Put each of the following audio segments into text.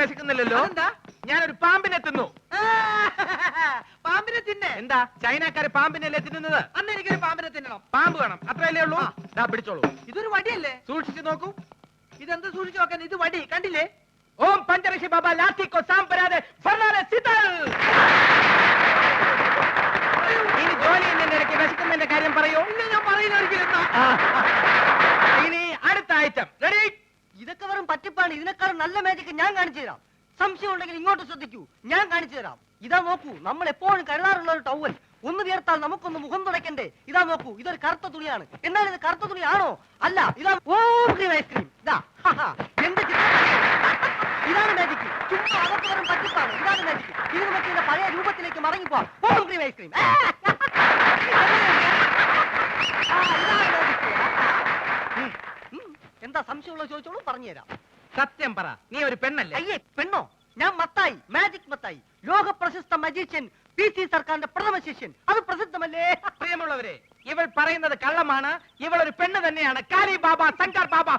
വിശക്കുന്നില്ലല്ലോ. എന്താ? ഞാനൊരു പാമ്പിനെ തിന്നു. പാമ്പിനെ തിന്നെ? എന്താ ചൈനക്കാര് പാമ്പിനല്ലേ തിന്നുന്നത്? അന്ന് എനിക്കൊരു പാമ്പിനെ തിന്നണം. പാമ്പ് വേണം, അത്രയല്ലേ ഉള്ളൂ. പിടിച്ചോളൂ. ഇതൊരു വടിയല്ലേ? സൂക്ഷിച്ചു നോക്കൂ. ഇതെന്ത് സൂക്ഷിച്ചു നോക്കാൻ? ഇത് വടി കണ്ടില്ലേ? ഓം പഞ്ചഋഷി ബാബ ലാത്തി കോ സാംപരാതെ ഫർനാലെ സിതൽ. ഇനി ജോലി ചെയ്യുന്നതിന്റെ ഇടയ്ക്ക് വിശക്കുന്നതിന്റെ കാര്യം പറയൂ. ഞാൻ പറയുന്ന ഒരിക്കലും. ഇനി അടുത്ത ഐറ്റം റെഡി. ഇതൊക്കെ വെറും പറ്റിപ്പാണ്. ഇതിനേക്കാളും നല്ല മാജിക് ഞാൻ കാണിച്ചു തരാം. സംശയം ഉണ്ടെങ്കിൽ ഇങ്ങോട്ട് ശ്രദ്ധിക്കൂ, ഞാൻ കാണിച്ചു തരാം. ഇതാ നോക്കൂ, നമ്മൾ എപ്പോഴും കരുതാറുള്ള ഒരു ടവൽ. ഒന്ന് വിയർത്താൽ നമുക്കൊന്ന് മുഖം തുടയ്ക്കണ്ടേ? ഇതാ നോക്കൂ, ഇതൊരു കറുത്ത തുണിയാണ്. എന്നാൽ ഇത് കറുത്ത തുണിയാണോ? അല്ല, ഇതാ ഓം ക്രീം ഐസ്ക്രീം. ഇതാ എന്ത് ഇതാണ് മാജിക്. ചുമ്മാ അതൊക്കെ വെറും പറ്റിപ്പാണ്. ഇതാണ് മാജിക്. ഇത് നമുക്ക് ഇതിന്റെ പഴയ രൂപത്തിലേക്ക് മടങ്ങിപ്പോവാം. ഓം ക്രീം ഐസ്ക്രീം. എന്താ സംശയമുള്ള ചോദിച്ചോളൂ, പറഞ്ഞുതരാം. സത്യം പറ, നീ ഒരു പെണ്ണല്ലേ? അയ്യേ, പെണ്ണോ? ഞാൻ മത്തായി, മാജിക് മത്തായി, ലോക പ്രശസ്ത മജീഷ്യൻ, PC സർക്കാരിന്റെ പ്രഥമ ശിഷ്യൻ. അത് പ്രസിദ്ധമല്ലേ? പ്രിയമുള്ളവരെ, ഇവൾ പറയുന്നത് കള്ളമാണ്. ഇവൾ ഒരു പെണ്ണ് തന്നെയാണ്. കാലി ബാബ, ശങ്കർ ബാബ,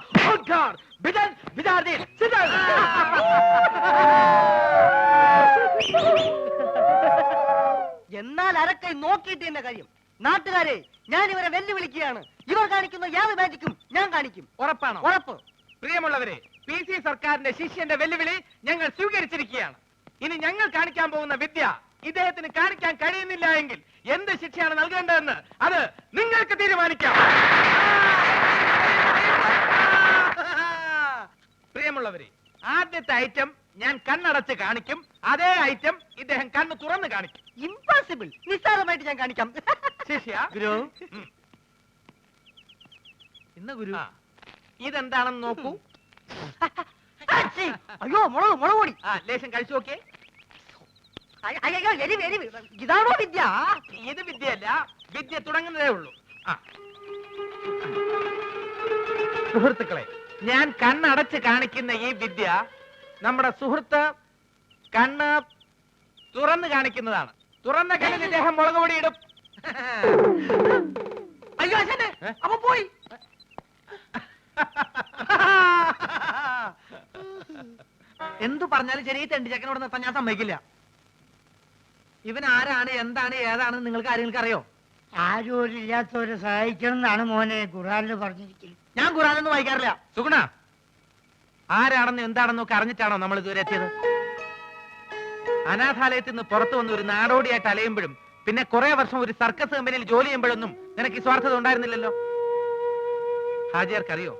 എന്നാൽ അരക്കൈ നോക്കിയിട്ട് എന്ന കാര്യം. നാട്ടുകാരെ, ഞാൻ ഇവരെ വെല്ലുവിളിക്കുകയാണ്. ഇവർ കാണിക്കുന്ന യാതൊരു മാജിക്കും ഞാൻ കാണിക്കും. ഉറപ്പാണോ? ഉറപ്പ്. പ്രിയമുള്ളവരെ, PC സർക്കാരിന്റെ ശിഷ്യന്റെ വെല്ലുവിളി ഞങ്ങൾ സ്വീകരിച്ചിരിക്കുകയാണ്. ഇനി ഞങ്ങൾ കാണിക്കാൻ പോകുന്ന വിദ്യ ഇദ്ദേഹത്തിന് കാണിക്കാൻ കഴിയുന്നില്ല എങ്കിൽ എന്ത് ശിക്ഷയാണ് നൽകേണ്ടതെന്ന് അത് നിങ്ങൾക്ക് തീരുമാനിക്കാം. പ്രിയമുള്ളവരെ, ആദ്യത്തെ ഐറ്റം ഞാൻ കണ്ണടച്ച് കാണിക്കും. അതേ ഐറ്റം ഇദ്ദേഹം കണ്ണ് തുറന്ന് കാണിക്കും. ഇംപോസിബിൾ. നിസ്സാരമായിട്ട് ഞാൻ കാണിക്കാം. ശിഷ്യ ഗുരു. ഇന്ന് ഗുരു ഇതെന്താണെന്ന് നോക്കൂ. അയ്യോ, മുളക് പൊടി. ലേശം കഴിച്ചു നോക്കിയേ. അയ്യോ, ഇതാണോ വിദ്യ? ഇത് വിദ്യയല്ല, വിദ്യ തുടങ്ങുന്നതേ ഉള്ളൂ. സുഹൃത്തുക്കളെ, ഞാൻ കണ്ണടച്ച് കാണിക്കുന്ന ഈ വിദ്യ നമ്മുടെ സുഹൃത്ത് കണ്ണ് തുറന്ന് കാണിക്കുന്നതാണ്. തുറന്ന കണ്ണിൽ ഇദ്ദേഹം മുളക് പൊടി ഇടും. അയ്യോ, അപ്പൊ പോയി. എന്തു പറഞ്ഞാലും ശരി, ഈ തെണ്ടി ചക്കനോട് നിർത്താൻ ഞാൻ സമ്മതിക്കില്ല. ഇവൻ ആരാണ്, എന്താണ്, ഏതാണെന്ന് നിങ്ങൾക്ക് ആരെങ്കിലും അറിയോ? ആരോരില്ലാത്തവരെ സഹായിക്കണം എന്നാണ് മോനെ ഖുർആനിൽ പറഞ്ഞിരിക്കുന്നത്. ഞാൻ ഖുർആനൊന്നും വായിക്കാറില്ല. സുഗുണ, ആരാണെന്നും എന്താണെന്നും ഒക്കെ അറിഞ്ഞിട്ടാണോ നമ്മൾ ഇതുവരെ എത്തിയത്? അനാഥാലയത്തിൽ നിന്ന് പുറത്തു വന്ന് ഒരു നാടോടിയായിട്ട് അലയുമ്പോഴും പിന്നെ കുറെ വർഷം ഒരു സർക്കസ് കമ്പനിയിൽ ജോലി ചെയ്യുമ്പോഴൊന്നും നിനക്ക് ഈ സ്വാർത്ഥത ഉണ്ടായിരുന്നില്ലല്ലോ. ഹാജിയാർക്കറിയോ,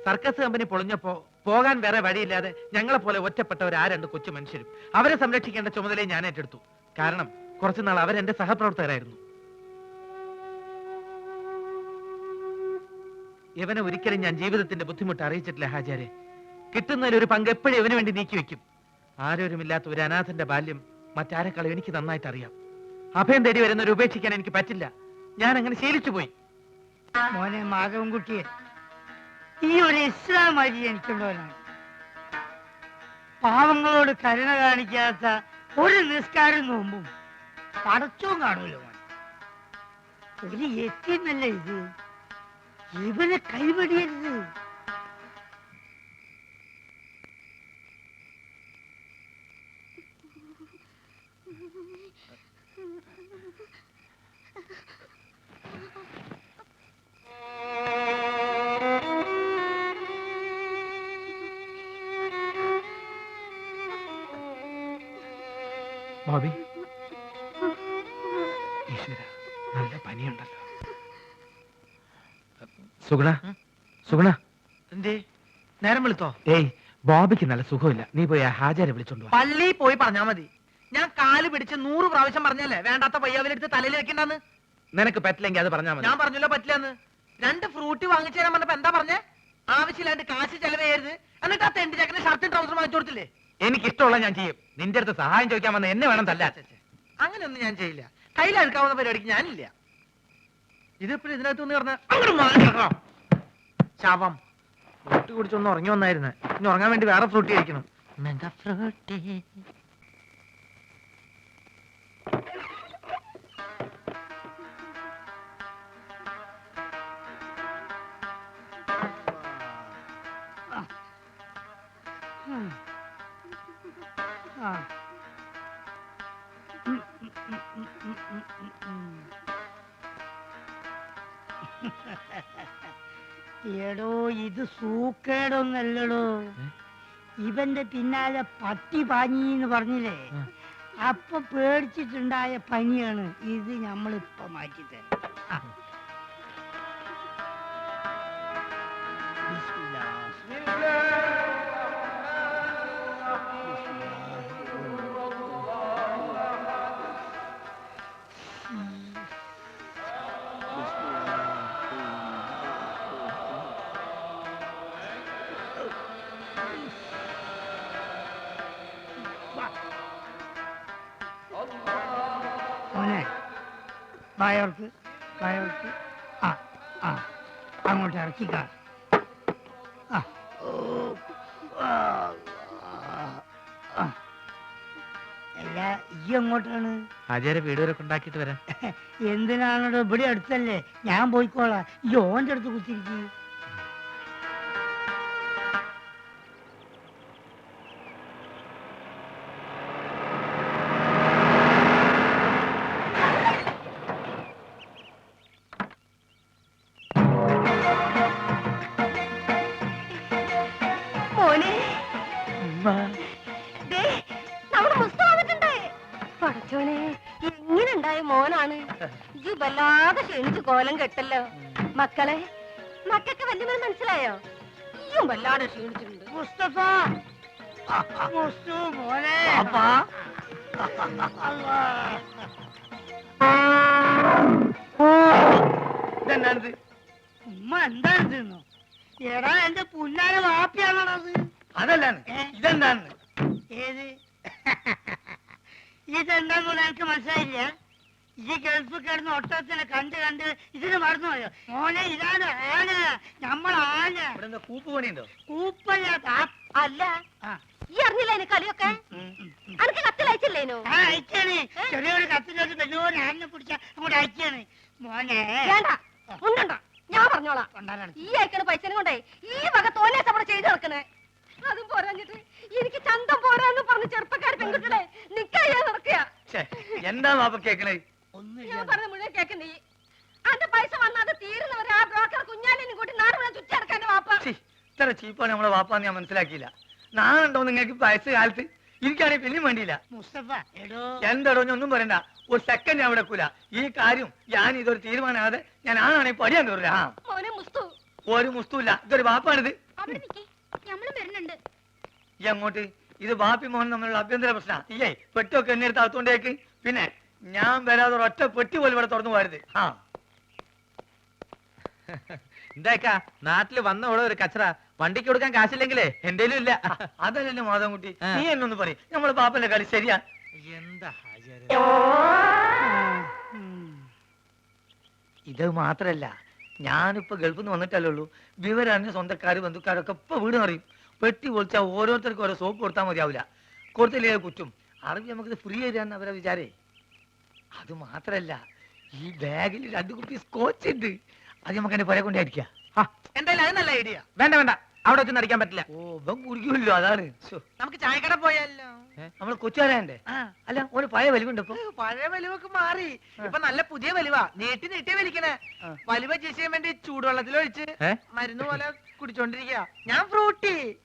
സർക്കസ് കമ്പനി പൊളിഞ്ഞപ്പോ പോകാൻ വേറെ വഴിയില്ലാതെ ഞങ്ങളെ പോലെ ഒറ്റപ്പെട്ടവർ ആ രണ്ട് കൊച്ചു മനുഷ്യരും അവരെ സംരക്ഷിക്കേണ്ട ചുമതലയെ ഞാൻ ഏറ്റെടുത്തു. കാരണം കുറച്ചുനാൾ അവരെന്റെ സഹപ്രവർത്തകരായിരുന്നു. ഇവനെ ഒരിക്കലും ഞാൻ ജീവിതത്തിന്റെ ബുദ്ധിമുട്ട് അറിയിച്ചിട്ടില്ല ഹാജിയാരെ. കിട്ടുന്നതിൽ ഒരു പങ്ക് എപ്പോഴും ഇവന് വേണ്ടി നീക്കി വെക്കും. ആരോരുമില്ലാത്ത ഒരു അനാഥന്റെ ബാല്യം മറ്റാരെക്കാളും എനിക്ക് നന്നായിട്ട് അറിയാം. അഭയം തേടി വരുന്നവരെ ഉപേക്ഷിക്കാൻ എനിക്ക് പറ്റില്ല. ഞാൻ അങ്ങനെ ശീലിച്ചു പോയി. മോനെ മാധവൻകുട്ടിയെ, ഈ ഒരു ഇസ്ലാം വഴി എനിക്കുള്ളവനാണ്. പാവങ്ങളോട് കരുണ കാണിക്കാത്ത ഒരു നിസ്കാരം നോമ്പും പടച്ചവും കാണൂലോ. ഒരു യത്തീമല്ല ഇത്. ഇവനെ കൈവടിയരുത്. ബോബി, ഈശ്വര, നല്ല പനിയുണ്ടല്ലോ. സുഗുണ, സുഗുണ, എന്തേ നേരം വിളിത്തോ? ഏയ്, ബോബിക്ക് നല്ല സുഖമില്ല. നീ പോയി ആ ഹാജരെ വിളിച്ചോണ്ട് വാ. പള്ളിയിൽ പോയി പറഞ്ഞാ മതി. ഞാൻ കാല് പിടിച്ച് 100 പ്രാവശ്യം പറഞ്ഞല്ലേ വേണ്ടാത്ത പയ്യാവിലെടുത്ത് തലയിൽ വെക്കണ്ടെന്ന്. നിനക്ക് പറ്റില്ലെങ്കിൽ അത് പറഞ്ഞാൽ മതി. ഞാൻ പറഞ്ഞല്ലോ പറ്റില്ലെന്ന്. 2 ഫ്രൂട്ടി വാങ്ങിച്ചു തരാൻ പറഞ്ഞപ്പോ എന്താ പറഞ്ഞേ? ആവശ്യമില്ലാണ്ട് കാശ് ചെലവ് ചെയ്യരുത്. എന്നിട്ട് ആ തെണ്ടി ചക്കന് ഷർട്ടും ട്രൗസറും വാങ്ങിച്ചു കൊടുത്തില്ലേ? എനിക്കിഷ്ടമുള്ള ഞാൻ ചെയ്യും. നിന്റെ അടുത്ത് സഹായം ചോദിക്കാൻ വന്ന എന്നെ വേണം തല്ലാൻ. അങ്ങനെയൊന്നും ഞാൻ ചെയ്യില്ല. കയ്യിലെടുക്കാവുന്ന പരിപാടിക്ക് ഞാനില്ല. ഇതിപ്പോഴും ഇതിനകത്ത് ഒന്ന് പറഞ്ഞ ശവം. ഫ്രൂട്ടി കുടിച്ചൊന്ന് ഉറങ്ങി വന്നായിരുന്നു. ഇനി ഉറങ്ങാൻ വേണ്ടി വേറെ ഫ്രൂട്ടി കഴിക്കണം. മെഗാ ഫ്രൂട്ടി. എടോ ഇത് സൂക്കേടൊന്നല്ലടോ, ഇവന്റെ പിന്നാലെ പട്ടി പാഞ്ഞിന്ന് പറഞ്ഞില്ലേ, അപ്പൊ പേടിച്ചിട്ടുണ്ടായ പനിയാണ് ഇത്. നമ്മളിപ്പൊ മാറ്റിത്തരാം. മോനെ വായോർക്ക് വായോർക്ക്. ആ ആ അങ്ങോട്ട് ഇറക്കിക്കാ. ആ ഓ ആ, ആ. അല്ല ഈ എങ്ങോട്ടാണ്? ഹാജിയാരെ വീട് വരെ ഉണ്ടാക്കിയിട്ട് വരാം. എന്തിനാണോ ഇവിടെ അടുത്തല്ലേ, ഞാൻ പോയിക്കോളാം. ഈ ഓന്റെ അടുത്ത് കുത്തിരിക്കും. പടച്ചോനെ എങ്ങനെണ്ടായ മോനാണ് ഈ വല്ലാതെ ക്ഷണിച്ചു കോലം കെട്ടല്ലോ. മക്കളെ മക്കൾക്ക് വല്യമ്മ മനസ്സിലായോ? ഈയും വല്ലാതെ ക്ഷീണിച്ചിട്ടുണ്ട്. മുസ്തഫ മുസ്തു മോനെ. ഇതെന്നാണിത്? ഉമ്മ എന്താണെന്നോ? എടാ എന്റെ പുല്ലാര വാപ്പിയാണത്. അതല്ലാണ്, ഇതെന്താണ്? ഏത്? ഇതെന്താന്ന് എനിക്ക് മനസ്സിലായില്ല. ഈ ഗൾഫ് കിടന്ന് ഒട്ടത്തിനെ കണ്ട് കണ്ട് ഇതിന് മറന്നുപോയോ മോനെ? ഇതാണ് ആന, നമ്മളാന. ഇവിടെ എന്താ കൂപ്പ് പണിയുണ്ടോ? കൂപ്പല്ല. അല്ല ഈ അറിഞ്ഞില്ല എന്നെ കളിയൊക്കെ അനക്ക് കത്തിലയച്ചില്ലേനോ? അയച്ചാണ്. ചെറിയൊരു കത്തിലോട്ട് വലിയൊരു ആനെ പിടിച്ച അങ്ങോട്ട് അയച്ചാണ് മോനെ. വേണ്ട ഉണ്ടണ്ട, ഞാൻ പറഞ്ഞോളാം. കൊണ്ടാരാണ് ഈ അയക്കണ പൈസനെ കൊണ്ടേ ഈ വക തോന്നേ അവിടെ ചെയ്തു നടക്കണേ. അതും പോരാഞ്ഞിട്ട് എനിക്ക് ചന്തം പോരാന്ന് പറഞ്ഞ് ചെറുപ്പക്കാർ പെൺകുട്ടികളെ നിക്കാ നടക്കുക. എന്താ വാപ്പ കേക്കണേ? ഞാൻ പറഞ്ഞ മുഴുവൻ കേൾക്കണ്ടേ? അന്റെ പൈസ വന്നാത് തീരുന്നവരെ ആ ബ്രോക്കർ കുഞ്ഞാലിനും കൂട്ടി നാട് മുഴുവൻ ചുറ്റടക്കാൻ വാപ്പ. ഇത്ര ചീപ്പാണ് നമ്മളെ വാപ്പാന്ന് ഞാൻ മനസ്സിലാക്കിയില്ല. നാളുണ്ടോ നിങ്ങൾക്ക് വയസ്സ് കാലത്ത്? എനിക്കാണെങ്കിൽ പിന്നെയും വേണ്ടിയില്ല. മുസ്തഫ എടോ എന്തടോ ഒന്നും പറയണ്ട, ഒരു സെക്കൻഡ് ഞാൻ വിടക്കൂല. ഈ കാര്യം ഞാൻ ഇതൊരു തീരുമാനമാകാതെ ഞാൻ ആണെങ്കിൽ പടിയാൻ കയറില്ല. ആ മോനെ മുസ്തു, ഒരു മുസ്തുല്ല, ഇതൊരു വാപ്പാണിത്. അവിടെ നിക്കേ, നമ്മളും വരുന്നുണ്ട്. ഈ അങ്ങോട്ട് ഇത് ബാപ്പി മോഹൻ തമ്മിലുള്ള അഭ്യന്തര പ്രശ്നം. ഇല്ലേ പെട്ടിയൊക്കെ എന്നെടുത്ത് അകത്തോണ്ടേക്ക്. പിന്നെ ഞാൻ വരാതെ ഒറ്റ പെട്ടി പോലും ഇവിടെ തുറന്നു പോരുത്. ആ എന്താക്കാ നാട്ടില് വന്ന ഇവിടെ ഒരു കച്ചറ, വണ്ടിക്ക് കൊടുക്കാൻ കാശില്ലെങ്കിലേ എന്തേലും ഇല്ല. അതല്ലല്ലോ മാധവൻകുട്ടി, നീ എന്നൊന്ന് പറയും. നമ്മളെ ബാപ്പന്റെ കളി ശരിയാ? എന്താ ഹാജിയാരെ? ഇത് മാത്രല്ല, ഞാനിപ്പോ ഗൾഫിൽ നിന്ന് വന്നിട്ടല്ലേ ഉള്ളൂ. വിവരറിഞ്ഞ സ്വന്തക്കാര് ബന്ധുക്കാരൊക്കെ ഇപ്പൊ വീട് അറിയും. പെട്ടി പൊളിച്ചാൽ ഓരോരുത്തർക്കും ഓരോ സോപ്പ് കൊടുത്താൽ മതിയാവില്ല. കൊടുത്തില്ലേ കുറ്റും. അറിവ് നമുക്കിത് ഫ്രീ തരാന്ന് അവരെ വിചാരേ. അത് മാത്രല്ല, ഈ ബാഗിൽ 2 കുപ്പി സ്കോച്ച് ഉണ്ട്. അത് നമുക്ക് എന്നെ പുര കൊണ്ടായിരിക്കാം. എന്തായാലും അത് നല്ല ഐഡിയ. വേണ്ട വേണ്ട, അവിടെ വെച്ചൊന്നും അടിക്കാൻ പറ്റില്ല. ഓ ഇവൻ കുടിക്കുമല്ലോ, അതാണ്. നമുക്ക് ചായക്കട പോയാലോ? നമ്മള് കൊച്ചുകാരൻ്റെ അല്ല, ഒരു പഴയ വലിവുണ്ട് ഇപ്പൊ. പഴയ വലിവൊക്കെ മാറി, ഇപ്പൊ നല്ല പുതിയ വലിവാ. നീട്ടി നീട്ടിയ വലിക്കണേ. വലിവ ചെയ്യാൻ വേണ്ടി ചൂടുവെള്ളത്തിൽ ഒഴിച്ച് മരുന്ന് പോലെ കുടിച്ചോണ്ടിരിക്കുക. ഞാൻ ഫ്രൂട്ടി